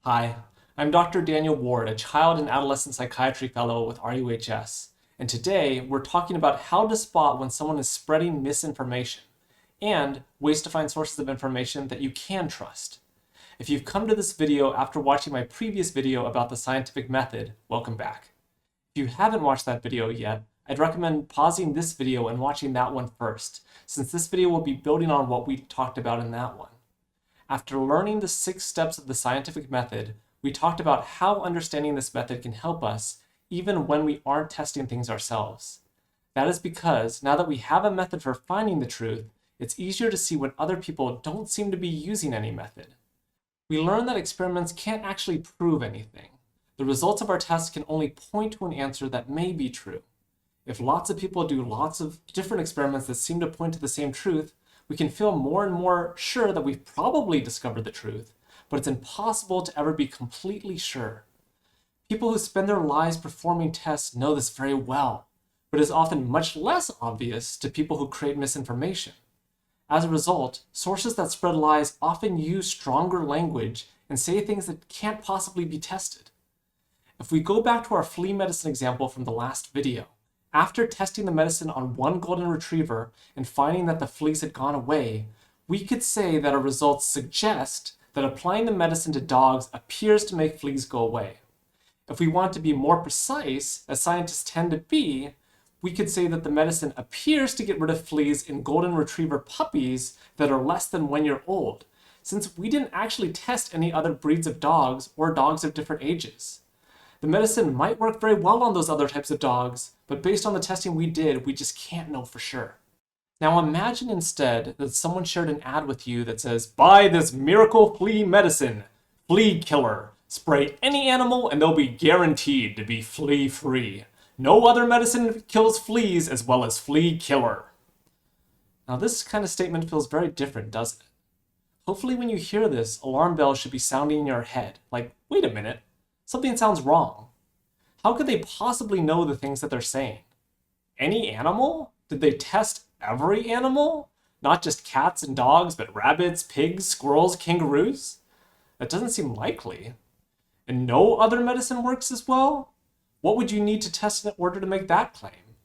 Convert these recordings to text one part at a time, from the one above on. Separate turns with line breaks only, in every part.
Hi, I'm Dr. Daniel Ward, a child and adolescent psychiatry fellow with RUHS, and today we're talking about how to spot when someone is spreading misinformation and ways to find sources of information that you can trust. If you've come to this video after watching my previous video about the scientific method, welcome back. If you haven't watched that video yet, I'd recommend pausing this video and watching that one first, since this video will be building on what we talked about in that one. After learning the 6 steps of the scientific method, we talked about how understanding this method can help us even when we aren't testing things ourselves. That is because now that we have a method for finding the truth, it's easier to see when other people don't seem to be using any method. We learned that experiments can't actually prove anything. The results of our tests can only point to an answer that may be true. If lots of people do lots of different experiments that seem to point to the same truth, we can feel more and more sure that we've probably discovered the truth, but it's impossible to ever be completely sure. People who spend their lives performing tests know this very well, but it is often much less obvious to people who create misinformation. As a result, sources that spread lies often use stronger language and say things that can't possibly be tested. If we go back to our flea medicine example from the last video, after testing the medicine on one golden retriever and finding that the fleas had gone away, we could say that our results suggest that applying the medicine to dogs appears to make fleas go away. If we want to be more precise, as scientists tend to be, we could say that the medicine appears to get rid of fleas in golden retriever puppies that are less than 1 year old, since we didn't actually test any other breeds of dogs or dogs of different ages. The medicine might work very well on those other types of dogs, but based on the testing we did, we just can't know for sure. Now imagine instead that someone shared an ad with you that says, "Buy this miracle flea medicine, flea killer. Spray any animal and they'll be guaranteed to be flea free. No other medicine kills fleas as well as flea killer." Now this kind of statement feels very different, doesn't it? Hopefully when you hear this, alarm bells should be sounding in your head, like, wait a minute. Something sounds wrong. How could they possibly know the things that they're saying? Any animal? Did they test every animal? Not just cats and dogs, but rabbits, pigs, squirrels, kangaroos? That doesn't seem likely. And no other medicine works as well? What would you need to test in order to make that claim?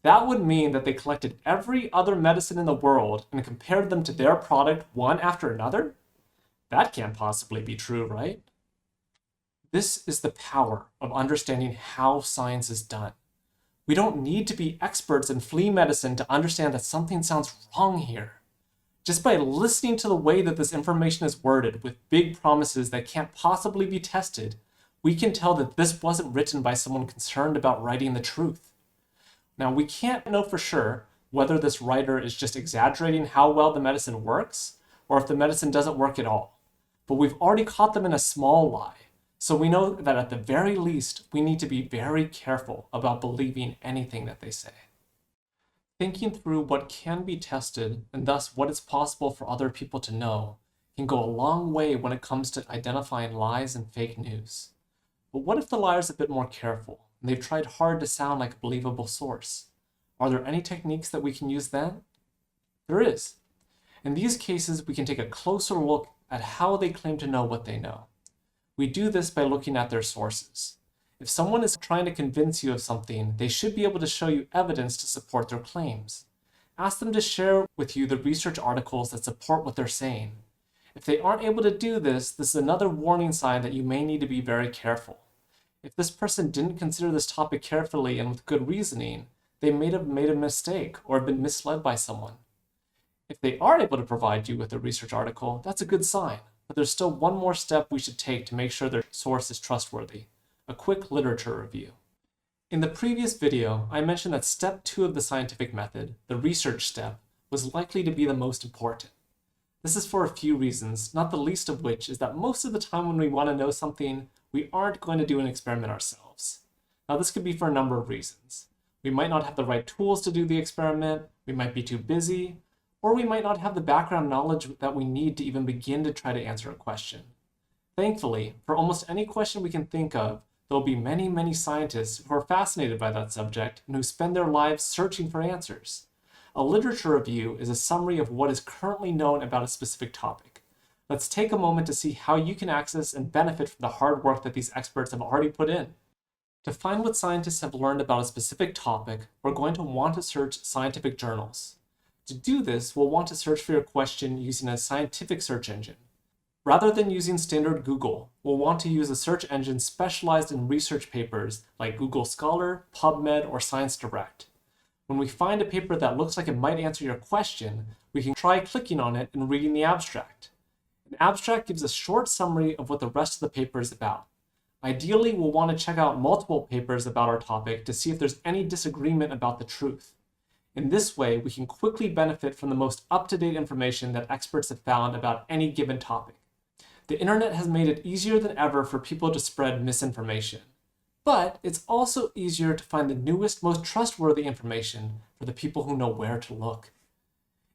That would mean that they collected every other medicine in the world and compared them to their product one after another? That can't possibly be true, right? This is the power of understanding how science is done. We don't need to be experts in flea medicine to understand that something sounds wrong here. Just by listening to the way that this information is worded with big promises that can't possibly be tested, we can tell that this wasn't written by someone concerned about writing the truth. Now, we can't know for sure whether this writer is just exaggerating how well the medicine works or if the medicine doesn't work at all. But we've already caught them in a small lie. So we know that at the very least, we need to be very careful about believing anything that they say. Thinking through what can be tested, and thus what is possible for other people to know, can go a long way when it comes to identifying lies and fake news. But what if the liar's a bit more careful, and they've tried hard to sound like a believable source? Are there any techniques that we can use then? There is. In these cases, we can take a closer look at how they claim to know what they know. We do this by looking at their sources. If someone is trying to convince you of something, they should be able to show you evidence to support their claims. Ask them to share with you the research articles that support what they're saying. If they aren't able to do this, this is another warning sign that you may need to be very careful. If this person didn't consider this topic carefully and with good reasoning, they may have made a mistake or been misled by someone. If they are able to provide you with a research article, that's a good sign. But there's still one more step we should take to make sure their source is trustworthy: a quick literature review. In the previous video, I mentioned that step 2 of the scientific method, the research step, was likely to be the most important. This is for a few reasons, not the least of which is that most of the time when we want to know something, we aren't going to do an experiment ourselves. Now this could be for a number of reasons. We might not have the right tools to do the experiment, we might be too busy, or we might not have the background knowledge that we need to even begin to try to answer a question. Thankfully, for almost any question we can think of, there will be many, many scientists who are fascinated by that subject and who spend their lives searching for answers. A literature review is a summary of what is currently known about a specific topic. Let's take a moment to see how you can access and benefit from the hard work that these experts have already put in. To find what scientists have learned about a specific topic, we're going to want to search scientific journals. To do this, we'll want to search for your question using a scientific search engine. Rather than using standard Google, we'll want to use a search engine specialized in research papers like Google Scholar, PubMed, or ScienceDirect. When we find a paper that looks like it might answer your question, we can try clicking on it and reading the abstract. An abstract gives a short summary of what the rest of the paper is about. Ideally, we'll want to check out multiple papers about our topic to see if there's any disagreement about the truth. In this way, we can quickly benefit from the most up-to-date information that experts have found about any given topic. The internet has made it easier than ever for people to spread misinformation. But it's also easier to find the newest, most trustworthy information for the people who know where to look.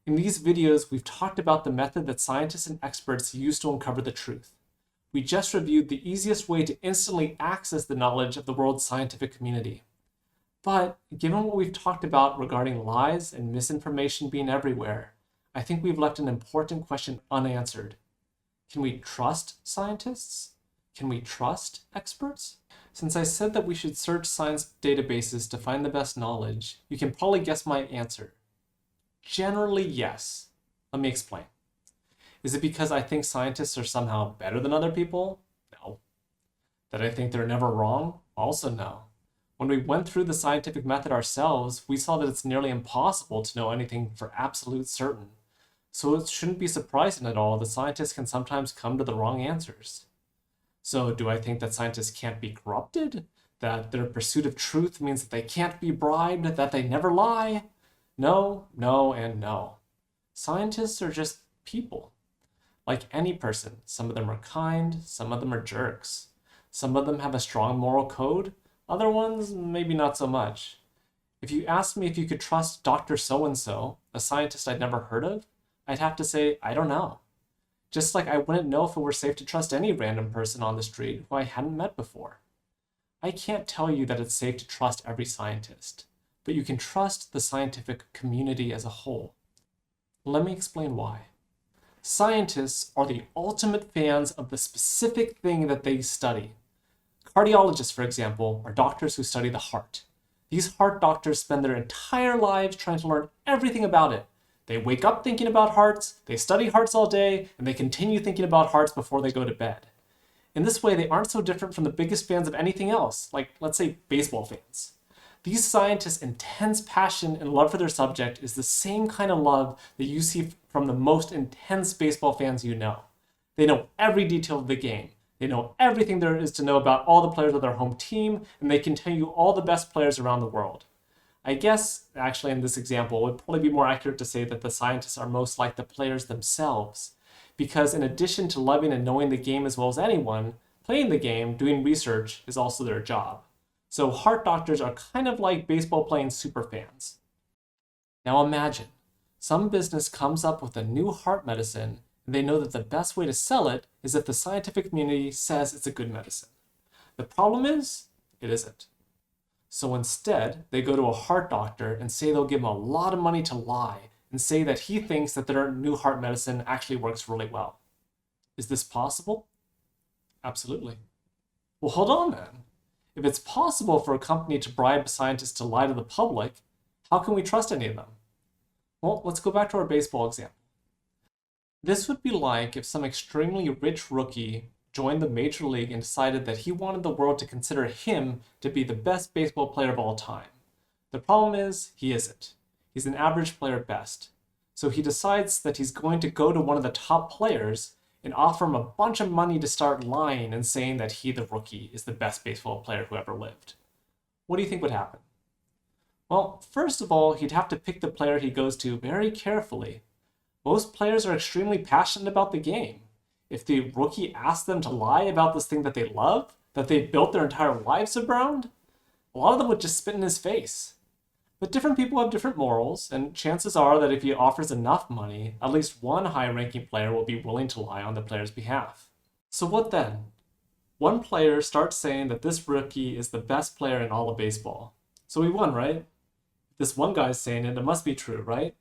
In these videos, we've talked about the method that scientists and experts use to uncover the truth. We just reviewed the easiest way to instantly access the knowledge of the world's scientific community. But given what we've talked about regarding lies and misinformation being everywhere, I think we've left an important question unanswered. Can we trust scientists? Can we trust experts? Since I said that we should search science databases to find the best knowledge, you can probably guess my answer. Generally, yes. Let me explain. Is it because I think scientists are somehow better than other people? No. That I think they're never wrong? Also no. When we went through the scientific method ourselves, we saw that it's nearly impossible to know anything for absolute certain. So it shouldn't be surprising at all that scientists can sometimes come to the wrong answers. So do I think that scientists can't be corrupted? That their pursuit of truth means that they can't be bribed? That they never lie? No, no, and no. Scientists are just people. Like any person, some of them are kind, some of them are jerks. Some of them have a strong moral code, other ones maybe not so much. If you asked me if you could trust Dr. So-and-so, a scientist I'd never heard of, I'd have to say, I don't know. Just like I wouldn't know if it were safe to trust any random person on the street who I hadn't met before. I can't tell you that it's safe to trust every scientist, but you can trust the scientific community as a whole. Let me explain why. Scientists are the ultimate fans of the specific thing that they study. Cardiologists, for example, are doctors who study the heart. These heart doctors spend their entire lives trying to learn everything about it. They wake up thinking about hearts, they study hearts all day, and they continue thinking about hearts before they go to bed. In this way, they aren't so different from the biggest fans of anything else, like, let's say, baseball fans. These scientists' intense passion and love for their subject is the same kind of love that you see from the most intense baseball fans you know. They know every detail of the game. They know everything there is to know about all the players of their home team, and they can tell you all the best players around the world. I guess, actually, in this example, it would probably be more accurate to say that the scientists are most like the players themselves. Because in addition to loving and knowing the game as well as anyone, playing the game, doing research, is also their job. So heart doctors are kind of like baseball playing superfans. Now imagine, some business comes up with a new heart medicine, and they know that the best way to sell it is if the scientific community says it's a good medicine. The problem is, it isn't. So instead, they go to a heart doctor and say they'll give him a lot of money to lie and say that he thinks that their new heart medicine actually works really well. Is this possible? Absolutely. Well, hold on then. If it's possible for a company to bribe scientists to lie to the public, how can we trust any of them? Well, let's go back to our baseball example. This would be like if some extremely rich rookie joined the major league and decided that he wanted the world to consider him to be the best baseball player of all time. The problem is, he isn't. He's an average player at best. So he decides that he's going to go to one of the top players and offer him a bunch of money to start lying and saying that he, the rookie, is the best baseball player who ever lived. What do you think would happen? Well, first of all, he'd have to pick the player he goes to very carefully. Most players are extremely passionate about the game. If the rookie asks them to lie about this thing that they love, that they've built their entire lives around, a lot of them would just spit in his face. But different people have different morals, and chances are that if he offers enough money, at least one high-ranking player will be willing to lie on the player's behalf. So what then? One player starts saying that this rookie is the best player in all of baseball. So he won, right? This one guy's saying it, it must be true, right?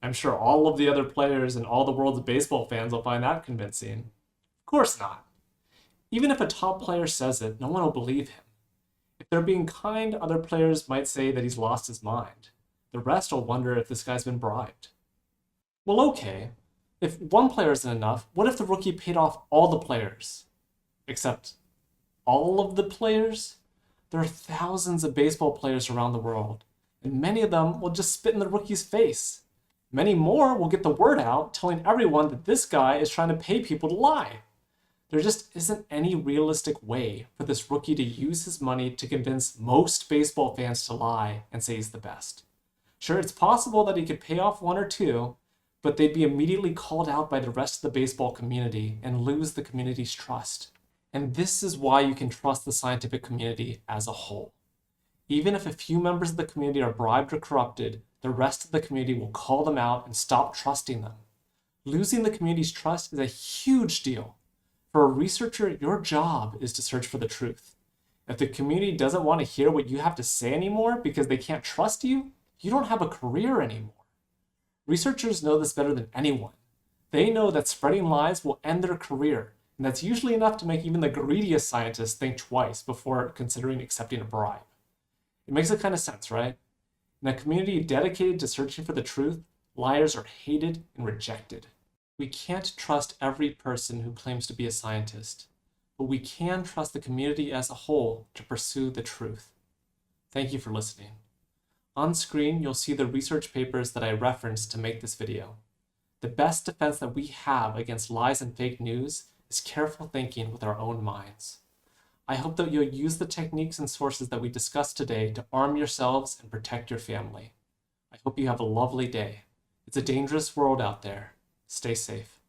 I'm sure all of the other players and all the world's baseball fans will find that convincing. Of course not. Even if a top player says it, no one will believe him. If they're being kind, other players might say that he's lost his mind. The rest will wonder if this guy's been bribed. Well, okay. If one player isn't enough, what if the rookie paid off all the players? Except all of the players? There are thousands of baseball players around the world, and many of them will just spit in the rookie's face. Many more will get the word out, telling everyone that this guy is trying to pay people to lie. There just isn't any realistic way for this rookie to use his money to convince most baseball fans to lie and say he's the best. Sure, it's possible that he could pay off one or two, but they'd be immediately called out by the rest of the baseball community and lose the community's trust. And this is why you can trust the scientific community as a whole. Even if a few members of the community are bribed or corrupted, the rest of the community will call them out and stop trusting them. Losing the community's trust is a huge deal. For a researcher, your job is to search for the truth. If the community doesn't want to hear what you have to say anymore because they can't trust you, you don't have a career anymore. Researchers know this better than anyone. They know that spreading lies will end their career, and that's usually enough to make even the greediest scientists think twice before considering accepting a bribe. It makes a kind of sense, right? In a community dedicated to searching for the truth, liars are hated and rejected. We can't trust every person who claims to be a scientist, but we can trust the community as a whole to pursue the truth. Thank you for listening. On screen, you'll see the research papers that I referenced to make this video. The best defense that we have against lies and fake news is careful thinking with our own minds. I hope that you'll use the techniques and sources that we discussed today to arm yourselves and protect your family. I hope you have a lovely day. It's a dangerous world out there. Stay safe.